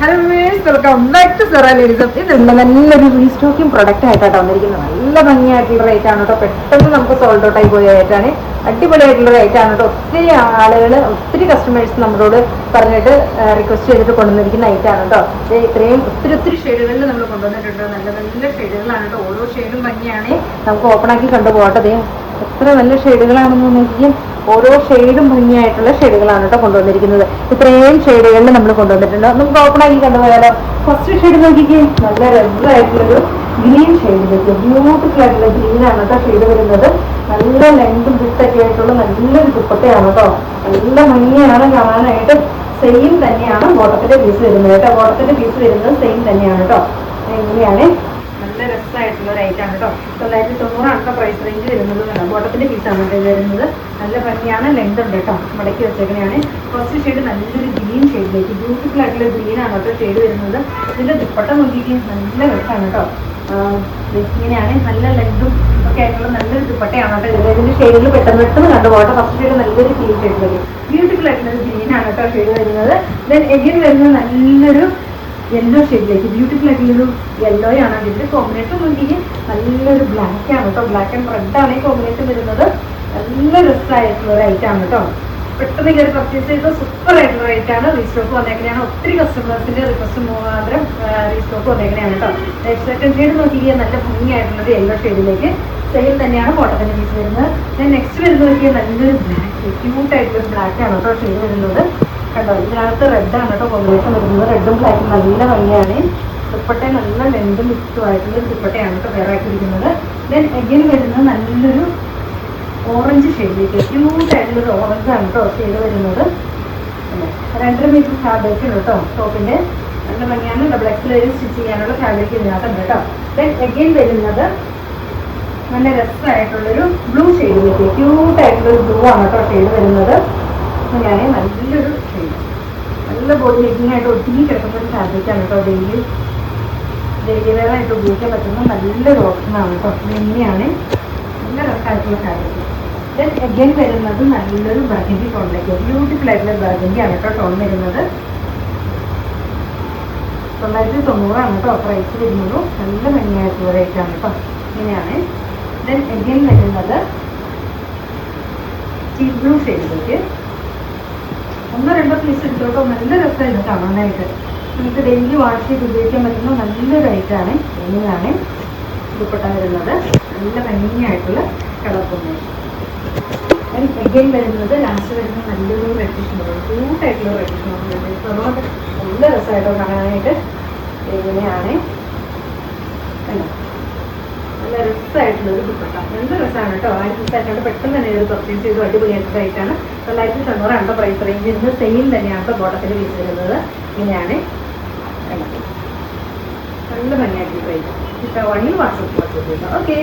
Hello miss, welcome back to സെറ ladies. ഇതുള്ള നല്ലൊരു റീസ്റ്റോക്കിംഗ് പ്രൊഡക്റ്റ് ആയിട്ടാണ് വന്നിരിക്കുന്നത്. നല്ല ഭംഗിയായിട്ടുള്ള റേറ്റ് ആണ് കേട്ടോ. പെട്ടെന്ന് നമുക്ക് സോൾഡ് ഔട്ട് ആയി പോയ റേറ്റാണ്. അടിപൊളിയായിട്ടുള്ള റേറ്റ് ആണ് കേട്ടോ. ഒത്തിരി ആളുകൾ, ഒത്തിരി കസ്റ്റമേഴ്സ് നമ്മളോട് പറഞ്ഞിട്ട് റിക്വസ്റ്റ് ചെയ്തിട്ട് കൊണ്ടുവന്നിരിക്കുന്ന ഐറ്റാണ് കേട്ടോ. ഇത്രയും ഒത്തിരി ഷെയ്ഡുകളിൽ നമ്മൾ കൊണ്ടുവന്നിട്ടുണ്ട്. നല്ല നല്ല ഷെയ്ഡുകളാണ് കേട്ടോ. ഓരോ ഷെയ്ഡും ഭംഗിയാണ്. നമുക്ക് ഓപ്പൺ ആക്കി കണ്ടുപോകട്ടെ. എത്ര നല്ല ഷെയ്ഡുകളാണെന്ന് നോക്കിയും ഓരോ ഷെയ്ഡും ഭംഗിയായിട്ടുള്ള ഷെയ്ഡുകളാണ് കേട്ടോ കൊണ്ടുവന്നിരിക്കുന്നത്. ഇത്രയും ഷെയ്ഡുകളിൽ നമ്മൾ കൊണ്ടുവന്നിട്ടുണ്ട്. നമുക്ക് ഓപ്പൺ ആക്കി കണ്ടുപോയാലോ. ഫസ്റ്റ് ഷെയ്ഡ് നോക്കിക്കേ, നല്ല റെഡ് ആയിട്ടുള്ളൊരു ഗ്രീൻ ഷെയ്ഡിലേക്ക്, ബ്യൂട്ടിഫുൾ ആയിട്ടുള്ള ഗ്രീൻ ആണ് കേട്ടോ ഷെയ്ഡ് വരുന്നത്. നല്ല ലെങ്തും വിട്ടൊക്കെ ആയിട്ടുള്ള നല്ലൊരു ദുപ്പട്ടയാണ് കേട്ടോ. നല്ല ഭംഗിയാണ് കാണാനായിട്ട്. സെയിം തന്നെയാണ് ബോട്ടത്തിന്റെ പീസ് വരുന്നത് കേട്ടോ. ബോട്ടത്തിന്റെ പീസ് വരുന്നത് സെയിം തന്നെയാണ് കേട്ടോ. എങ്ങനെയാണ് നല്ല രസമായിട്ടുള്ള ഒരു ഐറ്റാണ് കേട്ടോ. 990 കേട്ടോ പ്രൈസ് റേഞ്ച് വരുന്നത്. ബോട്ടത്തിന്റെ പീസാണ് കേട്ടോ വരുന്നത്. നല്ല ഭംഗിയാണ്, ലെങ്ത് ഉണ്ട് കേട്ടോ. മടക്കി വെച്ചേക്കണെയാണ്. ഫസ്റ്റ് ഷെയ്ഡ് നല്ലൊരു ഗ്രീൻ ഷെയ്ഡിലേക്ക്, ബ്യൂട്ടിഫുൾ ആയിട്ടുള്ള ഗ്രീൻ ആണ് കേട്ടോ ഷെയ്ഡ് വരുന്നത്. ഇതിന്റെ ദുപ്പട്ട നോക്കിയിട്ട് നല്ല രസമാണ് കേട്ടോ. ഇങ്ങനെയാണ് നല്ല ലെങ്തും ഒക്കെ ആയിട്ടുള്ള നല്ലൊരു ദുപ്പട്ടയാണ് കേട്ടോ. ഇതിന്റെ ഷെയ്ഡിൽ പെട്ടെന്ന് കണ്ടുപോകട്ടെ. ഫസ്റ്റ് ഷെയ്ഡ് നല്ലൊരു ഗ്രീൻ ഷെയ്ഡിലേക്ക്, ബ്യൂട്ടിഫുൾ ആയിട്ടുള്ള ഗ്രീൻ ആണ് കേട്ടോ ഷെയ്ഡ് വരുന്നത്. ദെൻ എഗെയിൻ വരുന്നത് നല്ലൊരു യെല്ലോ ഷെയ്ഡിലേക്ക്, ബ്യൂട്ടിഫുൾ ആയിട്ടുള്ളൊരു യെല്ലോ ആണ്. അതിന്റെ കോമ്പിനേഷൻ നോക്കിയിട്ട് നല്ലൊരു ബ്ലാക്ക് ആണ് കേട്ടോ. ബ്ലാക്ക് ആൻഡ് റെഡ് ആണ് ഈ കോമ്പിനേഷൻ വരുന്നത്. നല്ല രസമായിട്ടുള്ള ഒരു ഐറ്റം ആണ് കേട്ടോ. പെട്ടെന്ന് കയറി പർച്ചേസ് ചെയ്ത് സൂപ്പർ ആയിട്ടുള്ള റേറ്റ് ആണ്. റീസ്റ്റോക്ക് വന്നേക്കണെയാണ്. ഒത്തിരി കസ്റ്റമേഴ്സിന്റെ റിക്വസ്റ്റ് മാത്രം റീസ്റ്റോക്ക് വന്നേക്കണെയാണ് കേട്ടോ. സെക്കൻഡ് ഷെയ്ഡ് നോക്കിയാൽ നല്ല ഭംഗിയായിട്ടുള്ളത് യെല്ലോ ഷെയ്ഡിലേക്ക്, സെയിം തന്നെയാണ് കോട്ടത്തിന്റെ പീസ് വരുന്നത്. ഞാൻ നെക്സ്റ്റ് വരുന്നത് നോക്കിയാൽ നല്ലൊരു ബ്ലാക്ക്, ക്യൂട്ട് ആയിട്ടുള്ള ബ്ലാക്ക് ആണ് കേട്ടോ ഷെയ്ഡ് വരുന്നത്. കണ്ടോ, ഇതിനകത്ത് റെഡ് ആണ് കേട്ടോ കോമ്പിനേഷൻ വരുന്നത്. റെഡും ബ്ലാക്കും നല്ല ഭംഗിയാണ്. ദുപ്പട്ട നല്ല ലെങ്തും വിത്തുമായിട്ടുള്ള ദുപ്പട്ടയാണ് കേട്ടോ വേറെ ആക്കിയിരിക്കുന്നത്. ദെൻ എഗെയിൻ വരുന്നത് നല്ലൊരു ഓറഞ്ച് ഷെയ്ഡിലേക്ക്, ക്യൂട്ട് ആയിട്ടുള്ളൊരു ഓറഞ്ച് ആണ് കേട്ടോ ഷെയ്ഡ് വരുന്നത്. 2.5 മീറ്റർ ഫാബ്രിക് ഉണ്ട് കേട്ടോ ടോപ്പിന്റെ. നല്ല ഭംഗിയാണ്. ഡബിൾ എക്സിൽ സ്റ്റിച്ച് ചെയ്യാനുള്ള ഫാബ്രിക് ഇതിനകത്തുണ്ട് കേട്ടോ. ദെൻ എഗെയിൻ വരുന്നത് നല്ല രസമായിട്ടുള്ളൊരു ബ്ലൂ ഷെയ്ഡിലേക്ക്, ക്യൂട്ട് ആയിട്ടുള്ളൊരു ബ്ലൂ ആണ് കേട്ടോ ഷെയ്ഡ് വരുന്നത്. അങ്ങനെയാണ് നല്ലൊരു ഷെയ്ഡ്. നല്ല ബോഡി മേക്കിംഗ് ആയിട്ട് ഒത്തിരി കിടക്കുന്ന ഒരു ഫാബ്രിക്കാണ് കേട്ടോ. ഡെയിലി വെയർ ആയിട്ട് ഉപയോഗിക്കാൻ പറ്റുന്ന നല്ലൊരു ഓപ്ഷനാണ് കേട്ടോ. ഇങ്ങനെയാണ് നല്ല രസമായിട്ടുള്ള ഫാബ്രിക്. ദെൻ എഗെയിൻ വരുന്നത് നല്ലൊരു ബർഗൻഡി ടോണിലേക്ക്, ബ്യൂട്ടിഫുൾ ആയിട്ടുള്ള ബർഗൻഡി ആണ് കേട്ടോ ടോൺ വരുന്നത്. 990 കേട്ടോ പ്രൈസ് വരുന്നത്. നല്ല ഭംഗിയായിട്ടുള്ള റേറ്റാണ് കേട്ടോ. ഇങ്ങനെയാണ്. ദെൻ എഗെയിൻ വരുന്നത് ടീ ബ്ലൂ ഷെയ്ഡിലേക്ക്, 1-2 പീസ് എടുത്തോട്ടോ. നല്ല രസമായിരുന്നു കാണാനായിട്ട്. നമുക്ക് ഡെയിലി വാഷ് ചെയ്ത് ഉപയോഗിക്കാൻ പറ്റുന്ന നല്ലൊരു ഐറ്റാണ്. ഇങ്ങനെയാണ് ദുപ്പട്ട വരുന്നത്. നല്ല ഭംഗിയായിട്ടുള്ള കളർ കോമ്പിനേഷൻ. എഗെയിൻ വരുന്നത് ലാസ്റ്റ് വരുന്നത് നല്ലൊരു റെഡിഷ് മോഡൽ, ക്യൂട്ടായിട്ടുള്ള റെഡിഷ് മോഡൽ. നല്ല രസമായിട്ടോ കാണാനായിട്ട്. എങ്ങനെയാണ് നല്ല രസമായിട്ടുള്ളൊരു ദുപ്പട്ട. നല്ല രസമാണ് കേട്ടോ. ആ പീസായിട്ടാണ് പെട്ടെന്ന് തന്നെ ഇത് പർച്ചേസ് ചെയ്തു. അടിപൊളിയായിട്ടാണ്. 990 പ്രൈസ് റേഞ്ച് വരുന്നത്. സെയിം തന്നെയാണ് കേട്ടോ ബോട്ടത്തിന്റെ പീസ് വരുന്നത്. ഇങ്ങനെയാണ്. നല്ല ഭംഗിയായിട്ടുള്ള റേറ്റ്. ഇഷ്ടമാണെങ്കിൽ വാട്സപ്പിൽ പർച്ചേസ് ചെയ്യുക. ഓക്കെ.